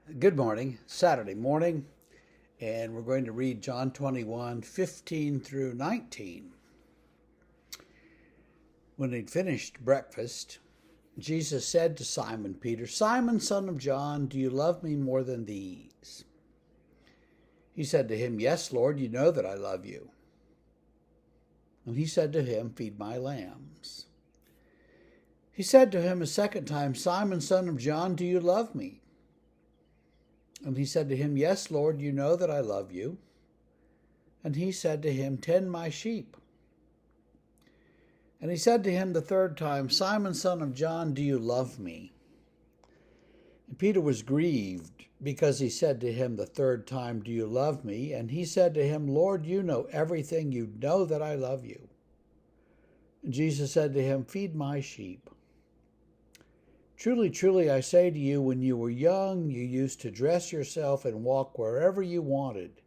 Good morning, Saturday morning, and we're going to read John 21:15 through 19. When they'd finished breakfast, Jesus said to Simon Peter, "Simon, son of John, do you love me more than these?" He said to him, "Yes, Lord, you know that I love you." And he said to him, "Feed my lambs." He said to him a second time, "Simon, son of John, do you love me?" And he said to him, "Yes, Lord, you know that I love you." And he said to him, "Tend my sheep." And he said to him the third time, "Simon, son of John, do you love me?" And Peter was grieved because he said to him the third time, "Do you love me?" And he said to him, "Lord, you know everything. You know that I love you." And Jesus said to him, "Feed my sheep. Truly, truly, I say to you, when you were young, you used to dress yourself and walk wherever you wanted.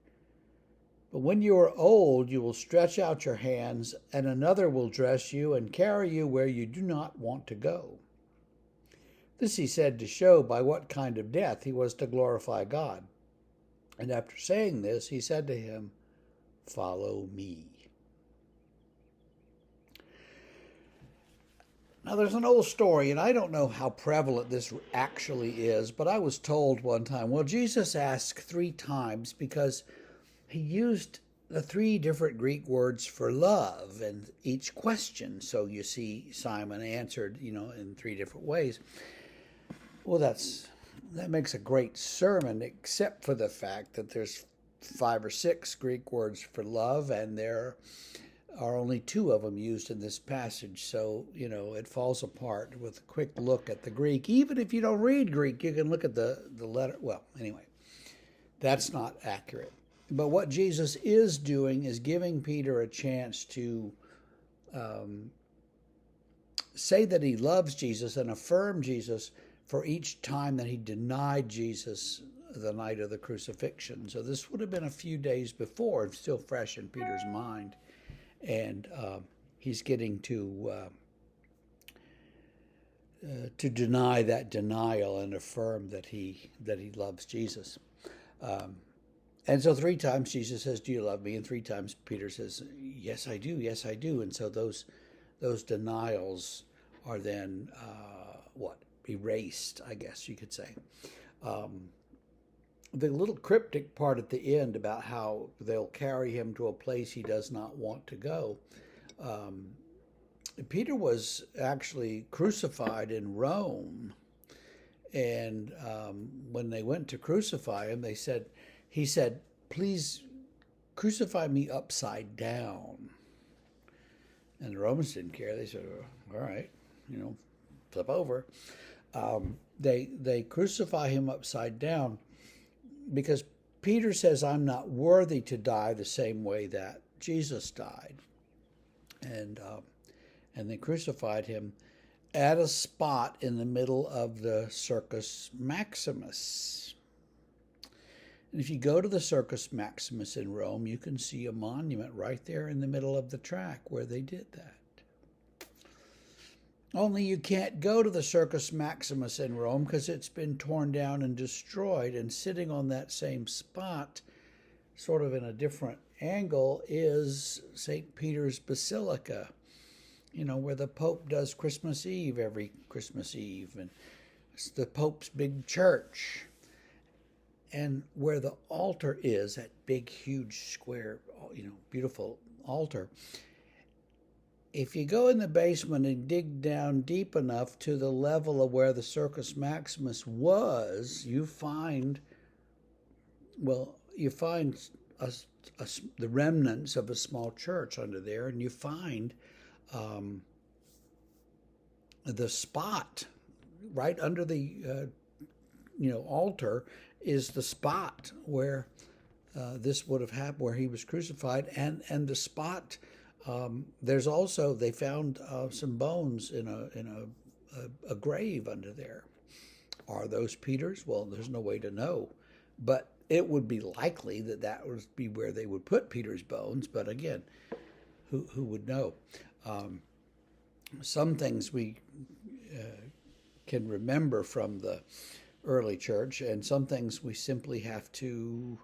But when you are old, you will stretch out your hands, and another will dress you and carry you where you do not want to go." This he said to show by what kind of death he was to glorify God. And after saying this, he said to him, "Follow me." Now, there's an old story, and I don't know how prevalent this actually is, but I was told one time, well, Jesus asked 3 times because he used the 3 different Greek words for love in each question. So you see, Simon answered, in 3 different ways. Well, that makes a great sermon, except for the fact that there's 5 or 6 Greek words for love, and there are only 2 of them used in this passage. So, it falls apart with a quick look at the Greek. Even if you don't read Greek, you can look at the letter. Well, anyway, that's not accurate. But what Jesus is doing is giving Peter a chance to say that he loves Jesus and affirm Jesus for each time that he denied Jesus the night of the crucifixion. So this would have been a few days before. It's still fresh in Peter's mind. And he's getting to deny that denial and affirm that he loves Jesus. And so 3 times Jesus says, "Do you love me?" And 3 times Peter says, "Yes, I do. Yes, I do." And so those denials are then erased, I guess you could say. The little cryptic part at the end about how they'll carry him to a place he does not want to go. Peter was actually crucified in Rome, and when they went to crucify him, he said, "Please crucify me upside down." And the Romans didn't care. They said, "All right, flip over." They crucify him upside down because Peter says, "I'm not worthy to die the same way that Jesus died." And they crucified him at a spot in the middle of the Circus Maximus. And if you go to the Circus Maximus in Rome, you can see a monument right there in the middle of the track where they did that. Only you can't go to the Circus Maximus in Rome because it's been torn down and destroyed, and sitting on that same spot, sort of in a different angle, is St. Peter's Basilica, where the Pope does Christmas Eve every Christmas Eve, and it's the Pope's big church. And where the altar is, that big, huge, square, beautiful altar, if you go in the basement and dig down deep enough to the level of where the Circus Maximus was, you find the remnants of a small church under there, and you find the spot right under the altar is the spot where this would have happened, where he was crucified, and the spot. There's also, they found some bones in a grave under there. Are those Peter's? Well, there's no way to know, but it would be likely that would be where they would put Peter's bones. But again, who would know? Some things we can remember from the early church, and some things we simply have to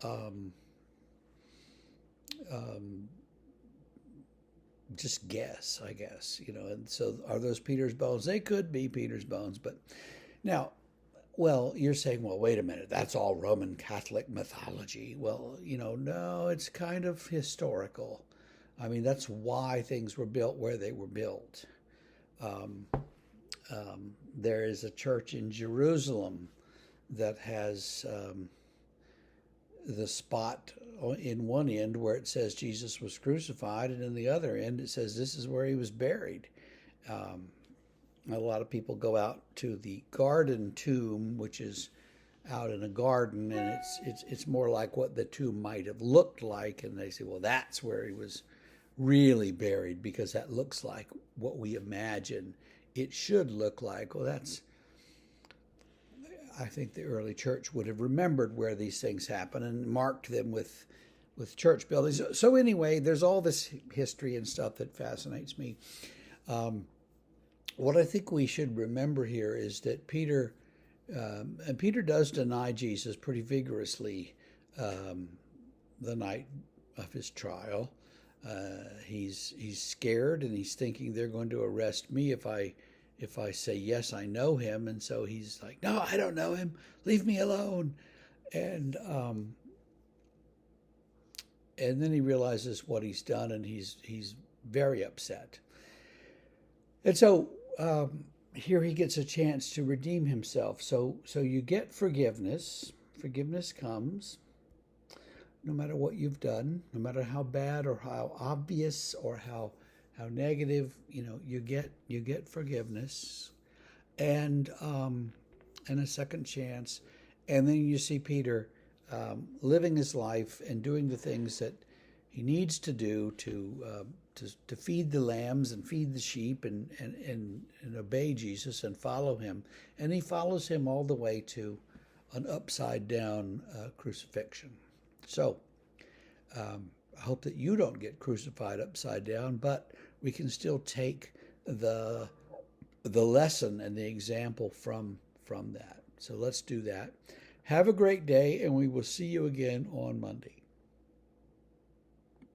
um, um, just guess, I guess, And so, are those Peter's bones? They could be Peter's bones, but now, well, you're saying, well, wait a minute, that's all Roman Catholic mythology. Well, no, it's kind of historical. I mean, that's why things were built where they were built. Um, there is a church in Jerusalem that has the spot in one end where it says Jesus was crucified, and in the other end it says this is where he was buried. Um, a lot of people go out to the garden tomb, which is out in a garden, and it's more like what the tomb might have looked like, and they say, well, that's where he was really buried because that looks like what we imagine it should look like. Well, I think the early church would have remembered where these things happen and marked them with church buildings. So anyway, there's all this history and stuff that fascinates me. What I think we should remember here is that Peter, and Peter does deny Jesus pretty vigorously the night of his trial. He's scared, and he's thinking they're going to arrest me if I say yes, I know him. And so he's like, no, I don't know him. Leave me alone. And then he realizes what he's done, and he's very upset. And so here he gets a chance to redeem himself. So you get forgiveness. Forgiveness comes no matter what you've done, no matter how bad or how obvious or how negative, you get forgiveness and a second chance. And then you see Peter living his life and doing the things that he needs to do to feed the lambs and feed the sheep and obey Jesus and follow him. And he follows him all the way to an upside down crucifixion. So I hope that you don't get crucified upside down, but we can still take the lesson and the example from that. So let's do that. Have a great day, and we will see you again on Monday.